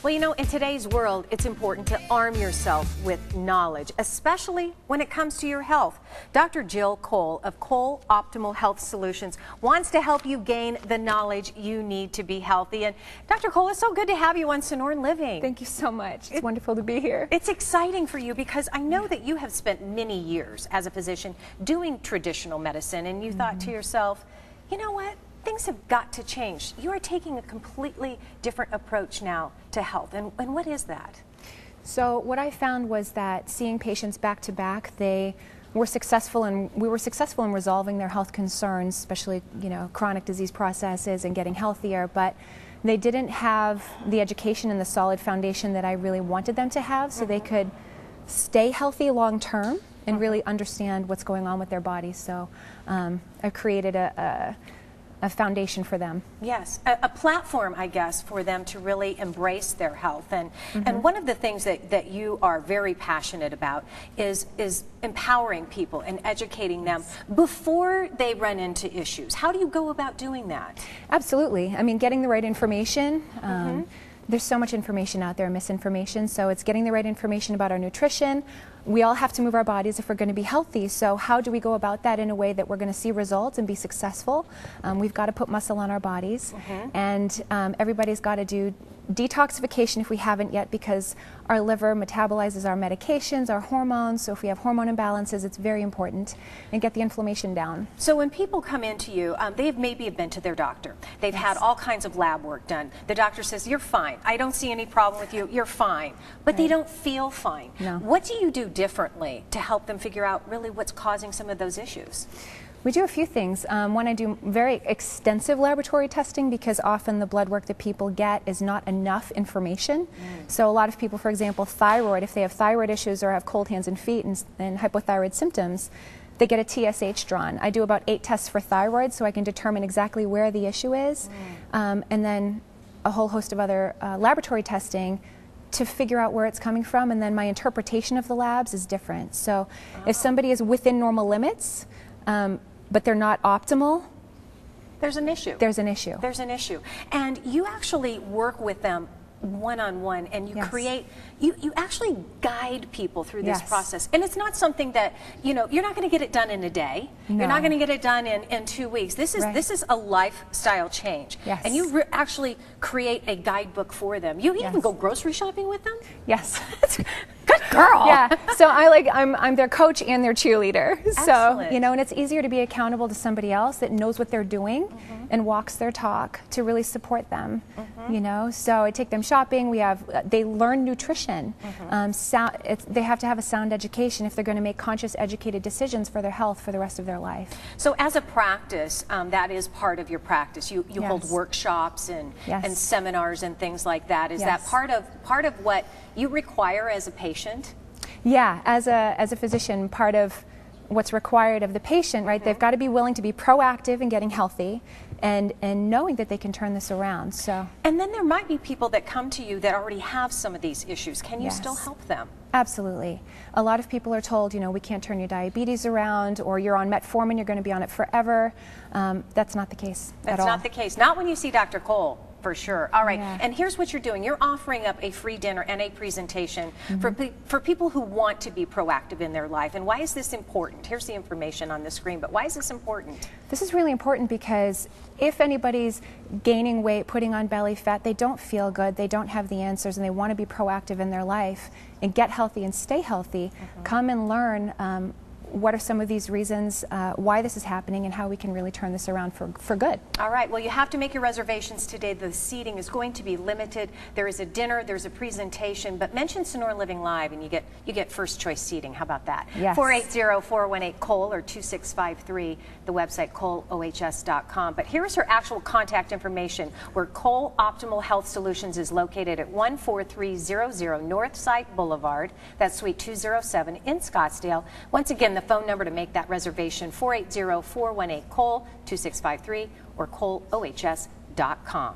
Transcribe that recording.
Well, you know, in today's world, it's important to arm yourself with knowledge, especially when it comes to your health. Dr. Jill Cole of Cole Optimal Health Solutions wants to help you gain the knowledge you need to be healthy. And Dr. Cole, it's so good to have you on Sonoran Living. Thank you so much. It's wonderful to be here. It's exciting for you because I know that you have spent many years as a physician doing traditional medicine, and you thought to yourself, you know what? Things have got to change. You are taking a completely different approach now to health. And what is that? So what I found was that seeing patients back to back, we were successful in resolving their health concerns, especially, you know, chronic disease processes and getting healthier, but they didn't have the education and the solid foundation that I really wanted them to have, so they could stay healthy long term and really understand what's going on with their bodies. So I created a foundation for them. Yes, a platform, I guess, for them to really embrace their health. And one of the things that you are very passionate about is empowering people and educating them before they run into issues. How do you go about doing that? Absolutely. I mean, getting the right information. There's so much information out there, misinformation, so it's getting the right information about our nutrition. We all have to move our bodies if we're going to be healthy, so how do we go about that in a way that we're going to see results and be successful? We've got to put muscle on our bodies, and everybody's got to do detoxification if we haven't yet, because our liver metabolizes our medications, our hormones, so if we have hormone imbalances, it's very important, and get the inflammation down. So when people come into you, they've maybe been to their doctor. They've had all kinds of lab work done. The doctor says, you're fine. I don't see any problem with you. You're fine. But they don't feel fine. No. What do you do differently to help them figure out really what's causing some of those issues? We do a few things. One, I do very extensive laboratory testing because often the blood work that people get is not enough information. So a lot of people, for example, thyroid, if they have thyroid issues or have cold hands and feet and hypothyroid symptoms, they get a TSH drawn. I do about 8 tests for thyroid so I can determine exactly where the issue is. And then a whole host of other laboratory testing to figure out where it's coming from, and then my interpretation of the labs is different. So if somebody is within normal limits, but they're not optimal, there's an issue. There's an issue. There's an issue. And you actually work with them one-on-one, and you create, you actually guide people through this process. And it's not something that, you know, you're not going to get it done in a day. No. You're not going to get it done in 2 weeks. This is a lifestyle change. And you actually create a guidebook for them. You even go grocery shopping with them? Yes. Good girl. Yeah. So I'm their coach and their cheerleader. Excellent. So, you know, and it's easier to be accountable to somebody else that knows what they're doing and walks their talk to really support them. You know, so I take them shopping. They learn nutrition. They have to have a sound education if they're going to make conscious, educated decisions for their health for the rest of their life. So as a practice, that is part of your practice. You hold workshops and seminars and things like that. Is that part of what you require as a patient? Yeah, as a physician, part of what's required of the patient, right? They've got to be willing to be proactive in getting healthy and knowing that they can turn this around. So. And then there might be people that come to you that already have some of these issues. Can you still help them? Absolutely. A lot of people are told, you know, we can't turn your diabetes around, or you're on metformin, you're going to be on it forever. That's not the case at all. That's not the case. Not when you see Dr. Cole. For sure. All right. And here's what you're doing. You're offering up a free dinner and a presentation for people who want to be proactive in their life. And why is this important? Here's the information on the screen, but why is this important? This is really important because if anybody's gaining weight, putting on belly fat, they don't feel good, they don't have the answers, and they want to be proactive in their life and get healthy and stay healthy, come and learn what are some of these reasons why this is happening and how we can really turn this around for good. All right, well, you have to make your reservations today. The seating is going to be limited. There is a dinner, there's a presentation, but mention Sonoran Living Live and you get first choice seating. How about that? Yes. 480-418-COLE or 2653, the website COHS.com. But here's her actual contact information, where Cole Optimal Health Solutions is located at 14300 Northside Boulevard. That's Suite 207 in Scottsdale. Once again, the phone number to make that reservation, 480-418-COLE, 2653, or COLEOHS.com.